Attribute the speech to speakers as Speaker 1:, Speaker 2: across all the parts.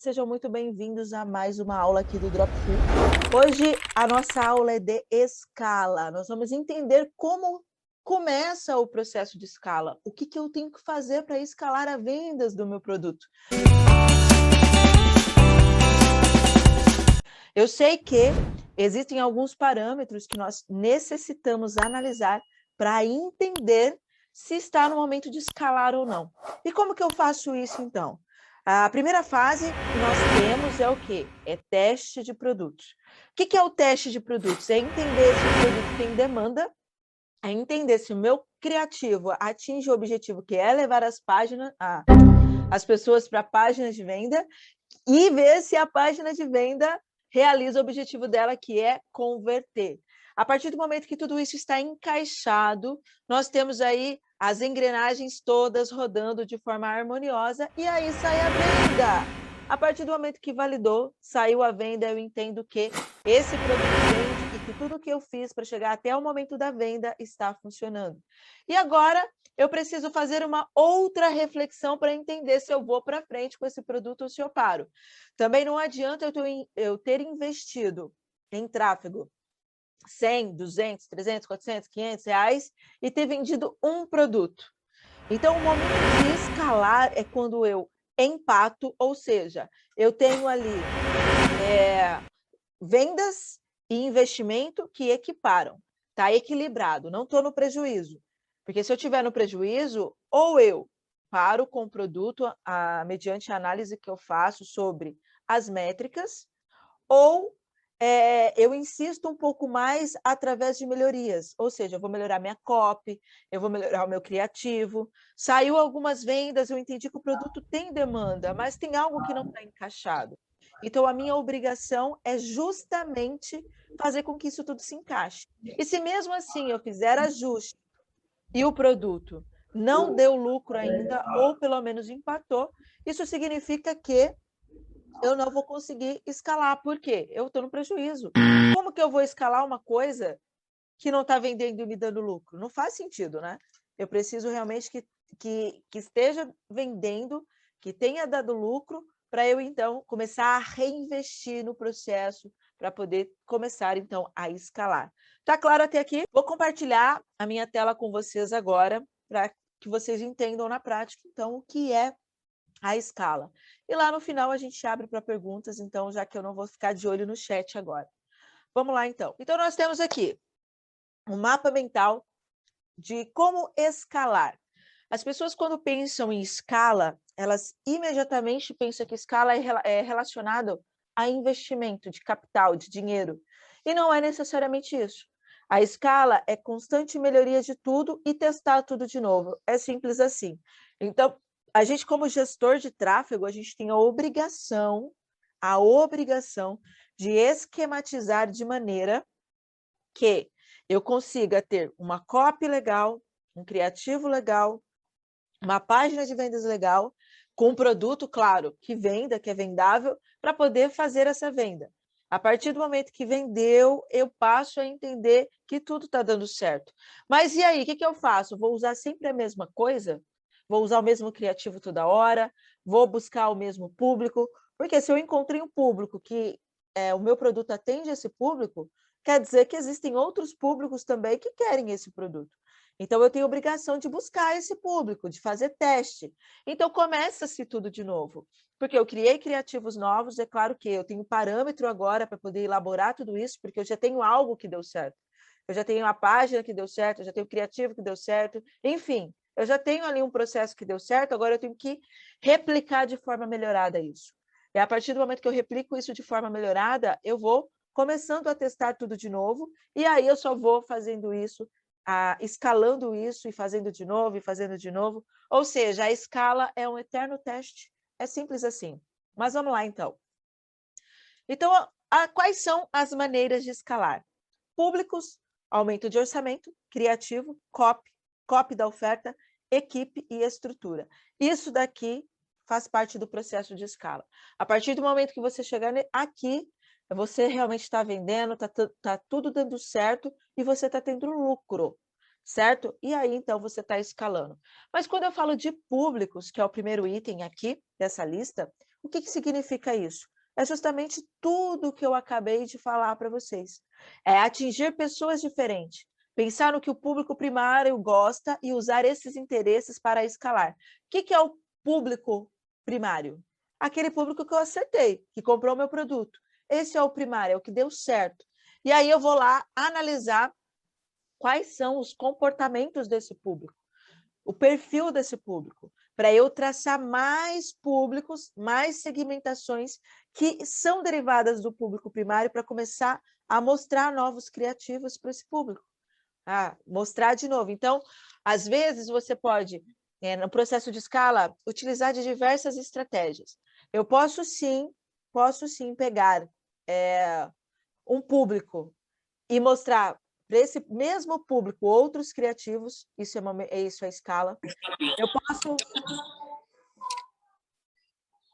Speaker 1: sejam muito bem-vindos a mais uma aula aqui do Dropful. Hoje a nossa aula é de escala. Nós vamos entender como começa o processo de escala. O que eu tenho que fazer para escalar as vendas do meu produto. Eu sei que existem alguns parâmetros que nós necessitamos analisar para entender se está no momento de escalar ou não. E como que eu faço isso, então? A primeira fase que nós temos é o quê? É teste de produtos. O que é o teste de produtos? É entender se o produto tem demanda, é entender se o meu criativo atinge o objetivo, que é levar as pessoas para páginas de venda, e ver se a página de venda realiza o objetivo dela, que é converter. A partir do momento que tudo isso está encaixado, nós temos aí as engrenagens todas rodando de forma harmoniosa e aí sai a venda. A partir do momento que validou, saiu a venda, eu entendo que esse produto vende e que tudo que eu fiz para chegar até o momento da venda está funcionando. E agora eu preciso fazer uma outra reflexão para entender se eu vou para frente com esse produto ou se eu paro. Também não adianta eu ter investido em tráfego 100, 200, 300, 400, 500 reais e ter vendido um produto. Então, o momento de escalar é quando eu empato, ou seja, eu tenho ali vendas e investimento que equiparam. Está equilibrado, não estou no prejuízo. Porque se eu estiver no prejuízo, ou eu paro com o produto mediante a análise que eu faço sobre as métricas, ou eu insisto um pouco mais através de melhorias, ou seja, eu vou melhorar minha copy, eu vou melhorar o meu criativo. Saiu algumas vendas, eu entendi que o produto tem demanda, mas tem algo que não está encaixado. Então, a minha obrigação é justamente fazer com que isso tudo se encaixe. E se mesmo assim eu fizer ajuste e o produto não deu lucro ainda, ou pelo menos empatou, isso significa que eu não vou conseguir escalar. Por quê? Eu estou no prejuízo. Como que eu vou escalar uma coisa que não está vendendo e me dando lucro? Não faz sentido, né? Eu preciso realmente que esteja vendendo, que tenha dado lucro, para eu, então, começar a reinvestir no processo, para poder começar, então, a escalar. Tá claro até aqui? Vou compartilhar a minha tela com vocês agora, para que vocês entendam na prática, então, o que é a escala. E lá no final a gente abre para perguntas, então, já que eu não vou ficar de olho no chat agora. Vamos lá, então. Então, nós temos aqui um mapa mental de como escalar. As pessoas, quando pensam em escala, elas imediatamente pensam que escala é relacionado a investimento de capital, de dinheiro. E não é necessariamente isso. A escala é constante melhoria de tudo e testar tudo de novo. É simples assim. Então, a gente, como gestor de tráfego, a gente tem a obrigação de esquematizar de maneira que eu consiga ter uma copy legal, um criativo legal, uma página de vendas legal, com um produto, claro, que venda, que é vendável, para poder fazer essa venda. A partir do momento que vendeu, eu passo a entender que tudo está dando certo. Mas e aí, o que eu faço? Vou usar sempre a mesma coisa? Vou usar o mesmo criativo toda hora? Vou buscar o mesmo público? Porque se eu encontrei um público que o meu produto atende esse público, quer dizer que existem outros públicos também que querem esse produto. Então, eu tenho a obrigação de buscar esse público, de fazer teste. Então, começa-se tudo de novo, porque eu criei criativos novos, é claro que eu tenho parâmetro agora para poder elaborar tudo isso, porque eu já tenho algo que deu certo. Eu já tenho a página que deu certo, eu já tenho o criativo que deu certo, enfim, eu já tenho ali um processo que deu certo, agora eu tenho que replicar de forma melhorada isso. E a partir do momento que eu replico isso de forma melhorada, eu vou começando a testar tudo de novo, e aí eu só vou fazendo isso, escalando isso e fazendo de novo, e fazendo de novo. Ou seja, a escala é um eterno teste. É simples assim. Mas vamos lá, então. Então, quais são as maneiras de escalar? Públicos, aumento de orçamento, criativo, copy da oferta, equipe e estrutura. Isso daqui faz parte do processo de escala. A partir do momento que você chegar aqui, você realmente está vendendo, está tudo dando certo e você está tendo lucro, certo? E aí, então, você está escalando. Mas quando eu falo de públicos, que é o primeiro item aqui dessa lista, O que significa isso? É justamente tudo que eu acabei de falar para vocês. É atingir pessoas diferentes, pensar no que o público primário gosta e usar esses interesses para escalar. O que é o público primário? Aquele público que eu acertei, que comprou o meu produto. Esse é o primário, é o que deu certo. E aí eu vou lá analisar quais são os comportamentos desse público, o perfil desse público, para eu traçar mais públicos, mais segmentações que são derivadas do público primário para começar a mostrar novos criativos para esse público. Mostrar de novo. Então, às vezes, você pode, no processo de escala, utilizar de diversas estratégias. Eu posso sim pegar um público e mostrar para esse mesmo público outros criativos, isso é escala. Eu posso...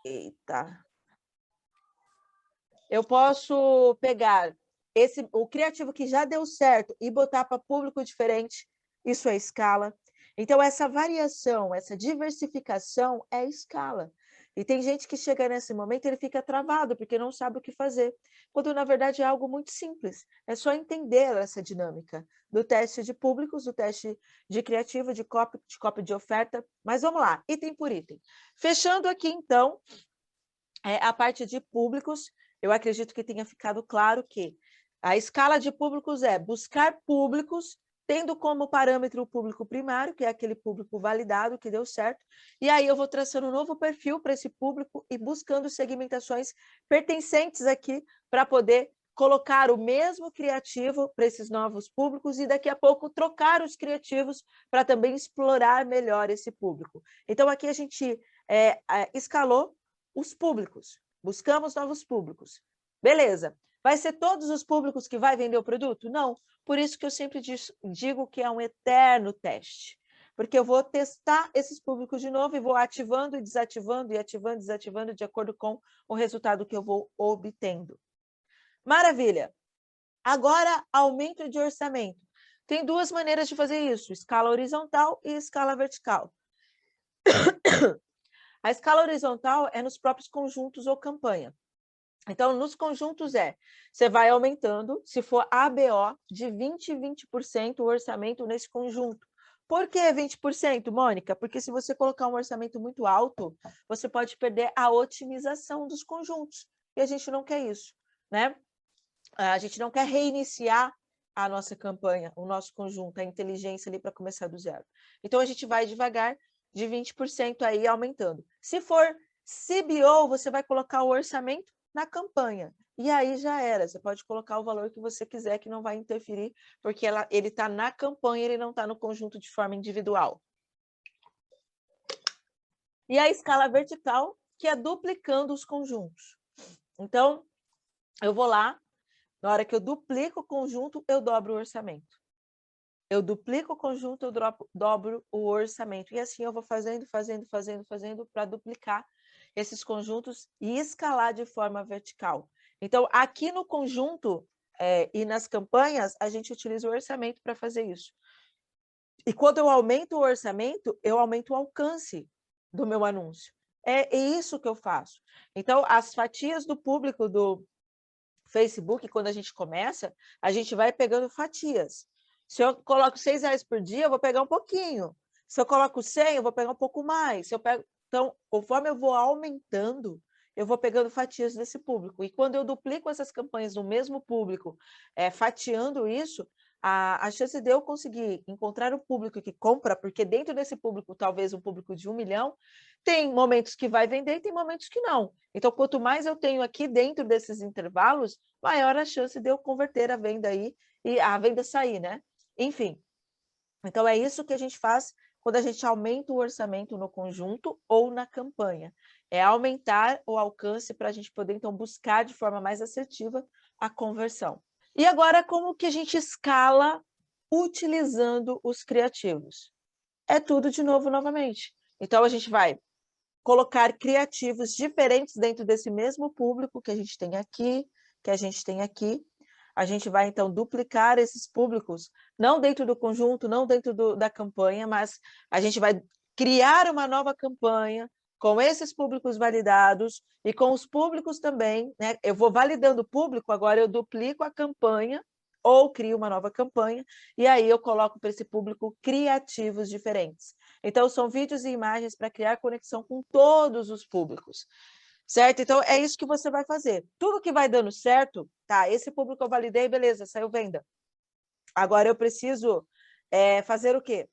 Speaker 1: Eita! Eu posso pegar o criativo que já deu certo e botar para público diferente, isso é escala. Então, essa variação, essa diversificação é escala. E tem gente que chega nesse momento e ele fica travado, porque não sabe o que fazer, quando, na verdade, é algo muito simples. É só entender essa dinâmica do teste de públicos, do teste de criativo, de copy de oferta. Mas vamos lá, item por item. Fechando aqui, então, a parte de públicos, eu acredito que tenha ficado claro que a escala de públicos é buscar públicos tendo como parâmetro o público primário, que é aquele público validado, que deu certo, e aí eu vou traçando um novo perfil para esse público e buscando segmentações pertencentes aqui para poder colocar o mesmo criativo para esses novos públicos e daqui a pouco trocar os criativos para também explorar melhor esse público. Então, aqui a gente escalou os públicos, buscamos novos públicos. Beleza. Vai ser todos os públicos que vai vender o produto? Não. Por isso que eu sempre digo que é um eterno teste. Porque eu vou testar esses públicos de novo e vou ativando e desativando, e ativando e desativando de acordo com o resultado que eu vou obtendo. Maravilha! Agora, aumento de orçamento. Tem duas maneiras de fazer isso, escala horizontal e escala vertical. A escala horizontal é nos próprios conjuntos ou campanha. Então, nos conjuntos você vai aumentando, se for ABO, de 20% em 20% o orçamento nesse conjunto. Por que 20%, Mônica? Porque se você colocar um orçamento muito alto, você pode perder a otimização dos conjuntos. E a gente não quer isso, né? A gente não quer reiniciar a nossa campanha, o nosso conjunto, a inteligência ali para começar do zero. Então, a gente vai devagar, de 20% aí aumentando. Se for CBO, você vai colocar o orçamento na campanha. E aí já era, você pode colocar o valor que você quiser, que não vai interferir, porque ele está na campanha, ele não está no conjunto de forma individual. E a escala vertical, que é duplicando os conjuntos. Então, eu vou lá, na hora que eu duplico o conjunto, eu dobro o orçamento. Eu duplico o conjunto, eu dobro o orçamento. E assim eu vou fazendo para duplicar esses conjuntos e escalar de forma vertical. Então, aqui no conjunto e nas campanhas, a gente utiliza o orçamento para fazer isso. E quando eu aumento o orçamento, eu aumento o alcance do meu anúncio. É isso que eu faço. Então, as fatias do público do Facebook, quando a gente começa, a gente vai pegando fatias. Se eu coloco R$6 por dia, eu vou pegar um pouquinho. Se eu coloco 100, eu vou pegar um pouco mais. Então, conforme eu vou aumentando, eu vou pegando fatias desse público. E quando eu duplico essas campanhas no mesmo público, fatiando isso, a chance de eu conseguir encontrar o público que compra, porque dentro desse público, talvez um público de 1 milhão, tem momentos que vai vender e tem momentos que não. Então, quanto mais eu tenho aqui dentro desses intervalos, maior a chance de eu converter a venda aí e a venda sair, né? Enfim, então é isso que a gente faz quando a gente aumenta o orçamento no conjunto ou na campanha. É aumentar o alcance para a gente poder, então, buscar de forma mais assertiva a conversão. E agora, como que a gente escala utilizando os criativos? É tudo de novo, novamente. Então, a gente vai colocar criativos diferentes dentro desse mesmo público que a gente tem aqui, que a gente tem aqui. A gente vai, então, duplicar esses públicos, não dentro do conjunto, não dentro da campanha, mas a gente vai criar uma nova campanha, com esses públicos validados e com os públicos também, né? Eu vou validando o público, agora eu duplico a campanha ou crio uma nova campanha, e aí eu coloco para esse público criativos diferentes. Então, são vídeos e imagens para criar conexão com todos os públicos, certo? Então, é isso que você vai fazer. Tudo que vai dando certo, tá, esse público eu validei, beleza, saiu venda. Agora eu preciso fazer o quê?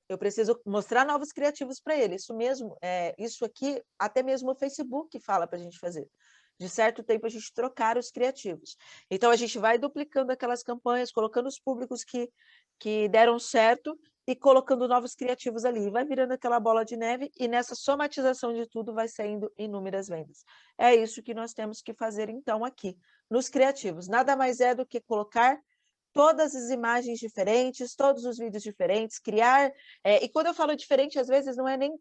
Speaker 1: Eu preciso mostrar novos criativos para ele. Isso mesmo, isso aqui, até mesmo o Facebook fala para a gente fazer. De certo tempo, a gente trocar os criativos. Então, a gente vai duplicando aquelas campanhas, colocando os públicos que deram certo e colocando novos criativos ali. Vai virando aquela bola de neve e nessa somatização de tudo vai saindo inúmeras vendas. É isso que nós temos que fazer, então, aqui, nos criativos. Nada mais é do que colocar todas as imagens diferentes, todos os vídeos diferentes, criar... e quando eu falo diferente, às vezes não é nem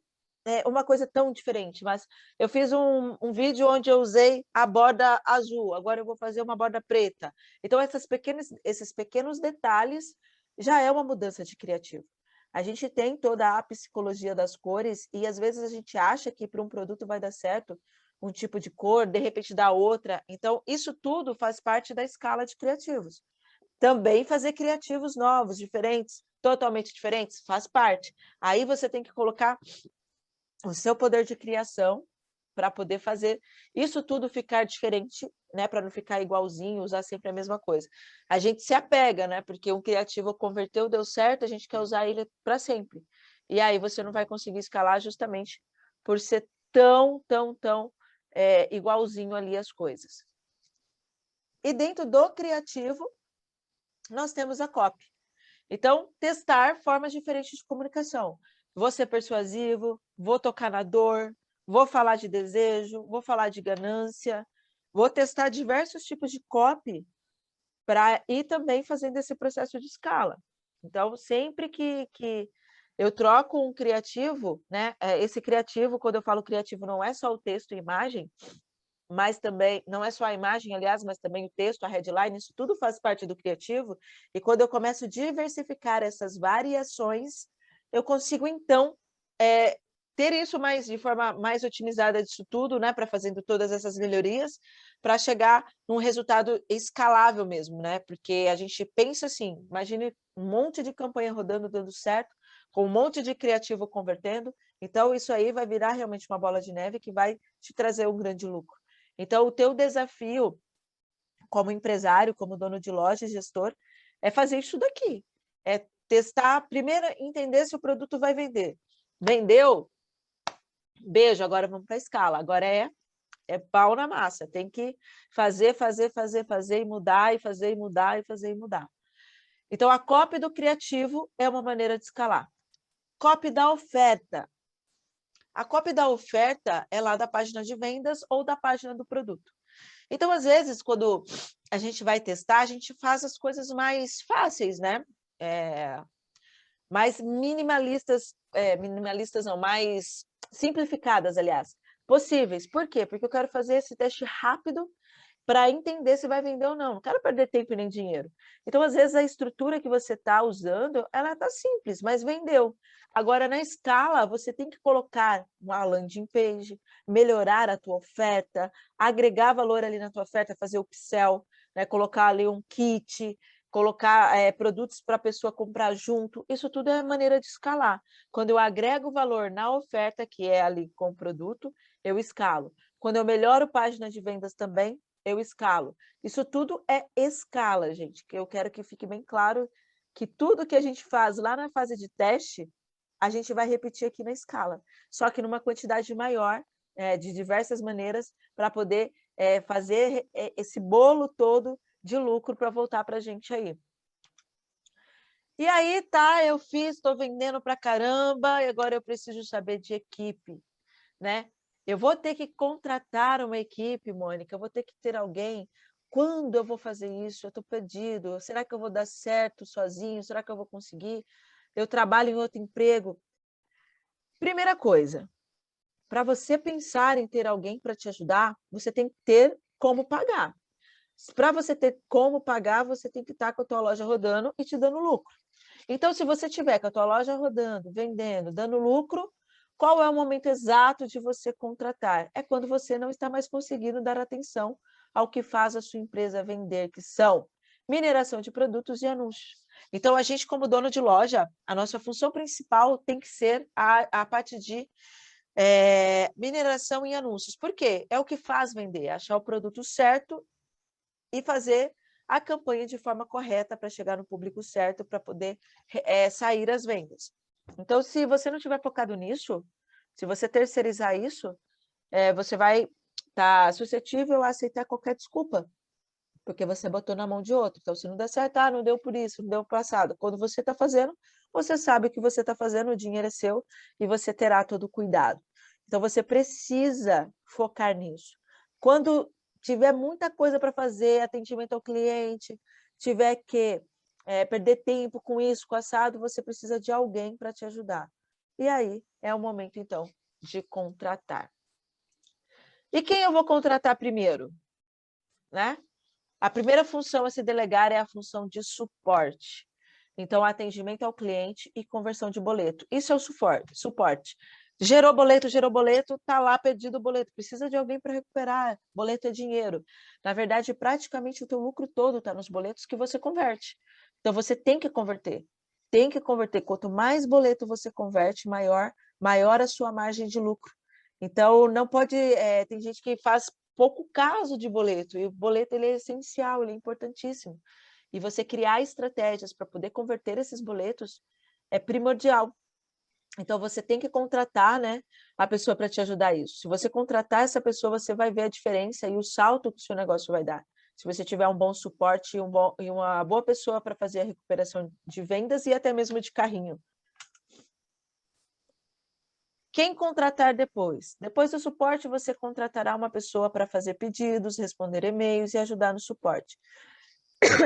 Speaker 1: uma coisa tão diferente, mas eu fiz um vídeo onde eu usei a borda azul, agora eu vou fazer uma borda preta. Então, esses pequenos detalhes já é uma mudança de criativo. A gente tem toda a psicologia das cores e, às vezes, a gente acha que para um produto vai dar certo um tipo de cor, de repente dá outra. Então, isso tudo faz parte da escala de criativos. Também fazer criativos novos, diferentes, totalmente diferentes, faz parte. Aí você tem que colocar o seu poder de criação para poder fazer isso tudo ficar diferente, né? Para não ficar igualzinho, usar sempre a mesma coisa. A gente se apega, né? Porque um criativo converteu, deu certo, a gente quer usar ele para sempre. E aí você não vai conseguir escalar justamente por ser tão igualzinho ali as coisas. E dentro do criativo, nós temos a copy. Então, testar formas diferentes de comunicação. Vou ser persuasivo, vou tocar na dor, vou falar de desejo, vou falar de ganância, vou testar diversos tipos de copy para ir também fazendo esse processo de escala. Então, sempre que eu troco um criativo, né? Esse criativo, quando eu falo criativo, não é só o texto e imagem, mas também, não é só a imagem, aliás, mas também o texto, a headline, isso tudo faz parte do criativo, e quando eu começo a diversificar essas variações, eu consigo, então, ter isso de forma mais otimizada disso tudo, né, para fazendo todas essas melhorias, para chegar num resultado escalável mesmo, né, porque a gente pensa assim, imagine um monte de campanha rodando, dando certo, com um monte de criativo convertendo, então isso aí vai virar realmente uma bola de neve que vai te trazer um grande lucro. Então, o teu desafio como empresário, como dono de loja e gestor, é fazer isso daqui. É testar, primeiro entender se o produto vai vender. Vendeu? Beijo, agora vamos para a escala. Agora é pau na massa. Tem que fazer e mudar, e fazer e mudar, e fazer e mudar. Então, a copy do criativo é uma maneira de escalar. Copy da oferta. A copy da oferta é lá da página de vendas ou da página do produto. Então, às vezes, quando a gente vai testar, a gente faz as coisas mais fáceis, né? Mais minimalistas, minimalistas não, mais simplificadas, aliás, possíveis. Por quê? Porque eu quero fazer esse teste rápido para entender se vai vender ou não. Não quero perder tempo e nem dinheiro. Então, às vezes, a estrutura que você está usando, ela está simples, mas vendeu. Agora, na escala, você tem que colocar uma landing page, melhorar a tua oferta, agregar valor ali na tua oferta, fazer upsell, né? Colocar ali um kit, colocar produtos para a pessoa comprar junto. Isso tudo é maneira de escalar. Quando eu agrego valor na oferta, que é ali com o produto, eu escalo. Quando eu melhoro página de vendas também, eu escalo. Isso tudo é escala, gente, que eu quero que fique bem claro que tudo que a gente faz lá na fase de teste, a gente vai repetir aqui na escala, só que numa quantidade maior, de diversas maneiras, para poder fazer esse bolo todo de lucro para voltar para a gente aí. E aí, tá, eu fiz, estou vendendo para caramba, e agora eu preciso saber de equipe, né? Eu vou ter que contratar uma equipe, Mônica, eu vou ter que ter alguém. Quando eu vou fazer isso? Eu estou perdido. Será que eu vou dar certo sozinho? Será que eu vou conseguir? Eu trabalho em outro emprego. Primeira coisa, para você pensar em ter alguém para te ajudar, você tem que ter como pagar. Para você ter como pagar, você tem que estar com a tua loja rodando e te dando lucro. Então, se você tiver com a tua loja rodando, vendendo, dando lucro, Qual é o momento exato de você contratar? É quando você não está mais conseguindo dar atenção ao que faz a sua empresa vender, que são mineração de produtos e anúncios. Então, a gente, como dono de loja, a nossa função principal tem que ser a parte de mineração e anúncios. Por quê? É o que faz vender, achar o produto certo e fazer a campanha de forma correta para chegar no público certo, para poder sair as vendas. Então, se você não estiver focado nisso, se você terceirizar isso, você vai estar suscetível a aceitar qualquer desculpa, porque você botou na mão de outro. Então, se não der certo, não deu por isso, não deu por passado. Quando você está fazendo, você sabe o que você está fazendo, o dinheiro é seu e você terá todo o cuidado. Então, você precisa focar nisso. Quando tiver muita coisa para fazer, atendimento ao cliente, tiver que perder tempo com isso, com assado, você precisa de alguém para te ajudar. E aí é o momento, então, de contratar. E quem eu vou contratar primeiro? Né? A primeira função a se delegar é a função de suporte. Então, atendimento ao cliente e conversão de boleto. Isso é o suporte. Gerou boleto, está lá perdido o boleto. Precisa de alguém para recuperar. Boleto é dinheiro. Na verdade, praticamente o teu lucro todo está nos boletos que você converte. Então, você tem que converter. Tem que converter. Quanto mais boleto você converte, maior a sua margem de lucro. Então, não pode... tem gente que faz pouco caso de boleto, e o boleto ele é essencial, ele é importantíssimo. E você criar estratégias para poder converter esses boletos é primordial. Então, você tem que contratar, né, a pessoa para te ajudar isso. Se você contratar essa pessoa, você vai ver a diferença e o salto que o seu negócio vai dar. Se você tiver um bom suporte e uma boa pessoa para fazer a recuperação de vendas e até mesmo de carrinho. Quem contratar depois? Depois do suporte, você contratará uma pessoa para fazer pedidos, responder e-mails e ajudar no suporte.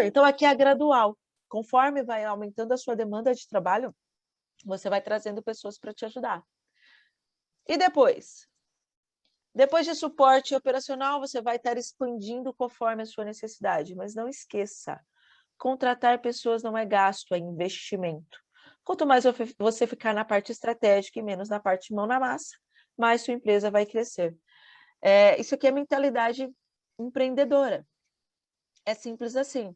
Speaker 1: Então, aqui é gradual. Conforme vai aumentando a sua demanda de trabalho, você vai trazendo pessoas para te ajudar. E depois? Depois de suporte operacional, você vai estar expandindo conforme a sua necessidade. Mas não esqueça, contratar pessoas não é gasto, é investimento. Quanto mais você ficar na parte estratégica e menos na parte mão na massa, mais sua empresa vai crescer. Isso aqui é mentalidade empreendedora. É simples assim.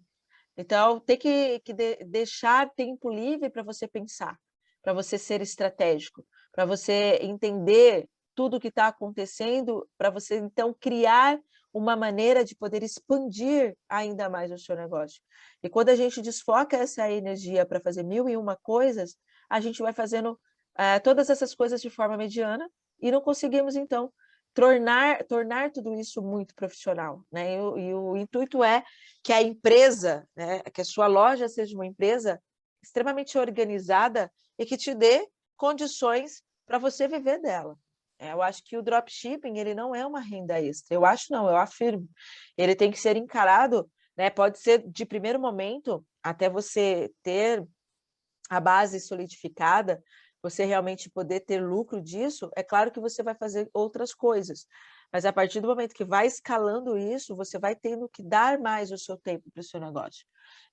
Speaker 1: Então, tem que deixar tempo livre para você pensar, para você ser estratégico, para você entender tudo o que está acontecendo, para você, então, criar uma maneira de poder expandir ainda mais o seu negócio. E quando a gente desfoca essa energia para fazer 1001 coisas, a gente vai fazendo todas essas coisas de forma mediana e não conseguimos, então, tornar tudo isso muito profissional, né? E o intuito é que a empresa, né, que a sua loja seja uma empresa extremamente organizada e que te dê condições para você viver dela. Eu acho que o dropshipping ele não é uma renda extra. Eu acho não, eu afirmo. Ele tem que ser encarado, né? Pode ser de primeiro momento até você ter a base solidificada, você realmente poder ter lucro disso, é claro que você vai fazer outras coisas. Mas a partir do momento que vai escalando isso, você vai tendo que dar mais o seu tempo para o seu negócio.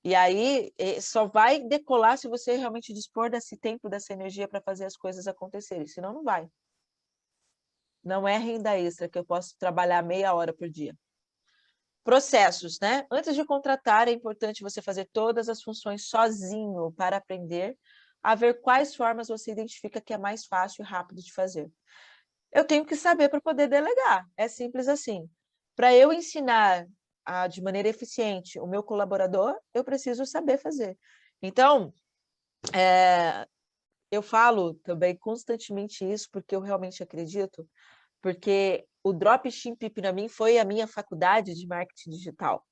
Speaker 1: E aí só vai decolar se você realmente dispor desse tempo, dessa energia para fazer as coisas acontecerem, senão não vai. Não é renda extra que eu posso trabalhar meia hora por dia. Processos, né? Antes de contratar, é importante você fazer todas as funções sozinho para aprender a ver quais formas você identifica que é mais fácil e rápido de fazer. Eu tenho que saber para poder delegar, é simples assim. Para eu ensinar de maneira eficiente o meu colaborador, eu preciso saber fazer. Então, eu falo também constantemente isso, porque eu realmente acredito, porque o dropshipping para mim foi a minha faculdade de marketing digital.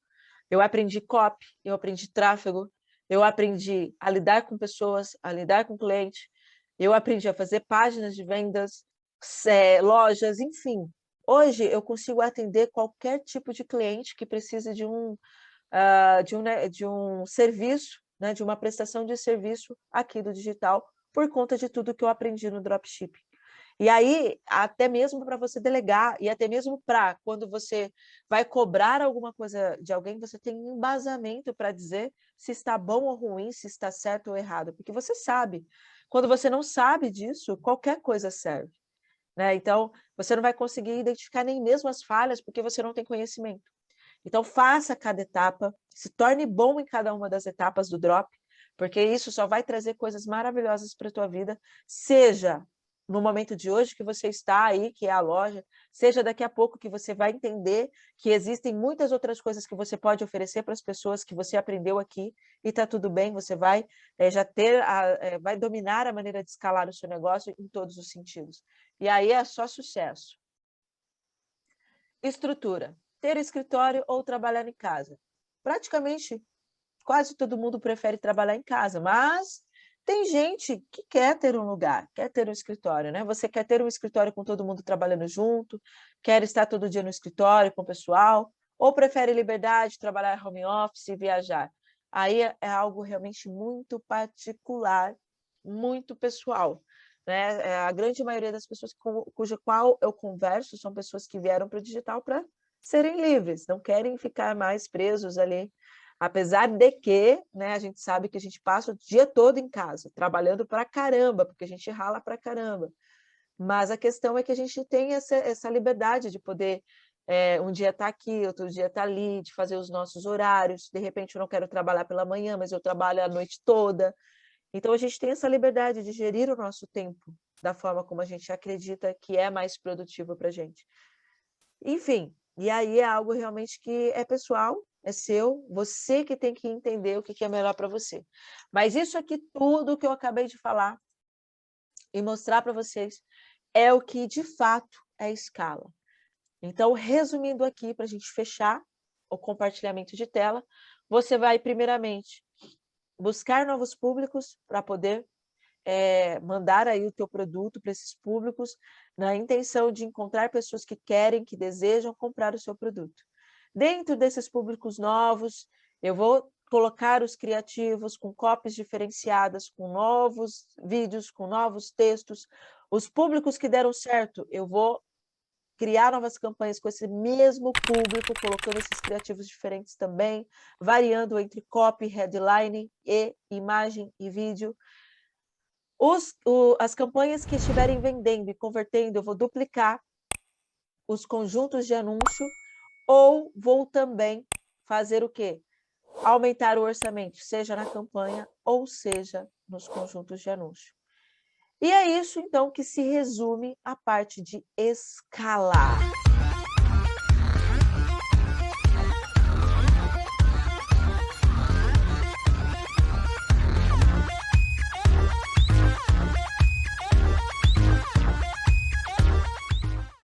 Speaker 1: Eu aprendi copy, eu aprendi tráfego, eu aprendi a lidar com pessoas, a lidar com cliente, eu aprendi a fazer páginas de vendas, lojas, enfim. Hoje eu consigo atender qualquer tipo de cliente que precise de um serviço, né, de uma prestação de serviço aqui do digital, por conta de tudo que eu aprendi no dropshipping. E aí, até mesmo para você delegar, e até mesmo para quando você vai cobrar alguma coisa de alguém, você tem embasamento para dizer se está bom ou ruim, se está certo ou errado, porque você sabe. Quando você não sabe disso, qualquer coisa serve. né? Então, você não vai conseguir identificar nem mesmo as falhas, porque você não tem conhecimento. Então, faça cada etapa, se torne bom em cada uma das etapas do drop, porque isso só vai trazer coisas maravilhosas para a tua vida, seja no momento de hoje que você está aí, que é a loja, seja daqui a pouco que você vai entender que existem muitas outras coisas que você pode oferecer para as pessoas que você aprendeu aqui, e está tudo bem, você vai já ter, vai dominar a maneira de escalar o seu negócio em todos os sentidos. E aí é só sucesso. Estrutura. Ter escritório ou trabalhar em casa. Praticamente, quase todo mundo prefere trabalhar em casa, mas tem gente que quer ter um lugar, quer ter um escritório, né? Você quer ter um escritório com todo mundo trabalhando junto, quer estar todo dia no escritório com o pessoal, ou prefere liberdade, trabalhar home office e viajar. Aí é algo realmente muito particular, muito pessoal, né? A grande maioria das pessoas cuja qual eu converso são pessoas que vieram para o digital para serem livres, não querem ficar mais presos ali. Apesar de que, né, a gente sabe que a gente passa o dia todo em casa, trabalhando para caramba, porque a gente rala para caramba. Mas a questão é que a gente tem essa liberdade de poder um dia estar aqui, outro dia estar ali, de fazer os nossos horários. De repente, eu não quero trabalhar pela manhã, mas eu trabalho a noite toda. Então, a gente tem essa liberdade de gerir o nosso tempo da forma como a gente acredita que é mais produtivo para a gente. Enfim, e aí é algo realmente que é pessoal, é seu, você que tem que entender o que é melhor para você. Mas isso aqui tudo que eu acabei de falar e mostrar para vocês é o que de fato é escala. Então, resumindo aqui, para a gente fechar o compartilhamento de tela, você vai primeiramente buscar novos públicos para poder mandar aí o teu produto para esses públicos, na intenção de encontrar pessoas que querem, que desejam comprar o seu produto. Dentro desses públicos novos, eu vou colocar os criativos com copies diferenciadas, com novos vídeos, com novos textos. Os públicos que deram certo, eu vou criar novas campanhas com esse mesmo público, colocando esses criativos diferentes também, variando entre copy, headline e imagem e vídeo. As campanhas que estiverem vendendo e convertendo, eu vou duplicar os conjuntos de anúncio ou vou também fazer o quê? Aumentar o orçamento, seja na campanha ou seja nos conjuntos de anúncio. E é isso, então, que se resume a parte de escalar.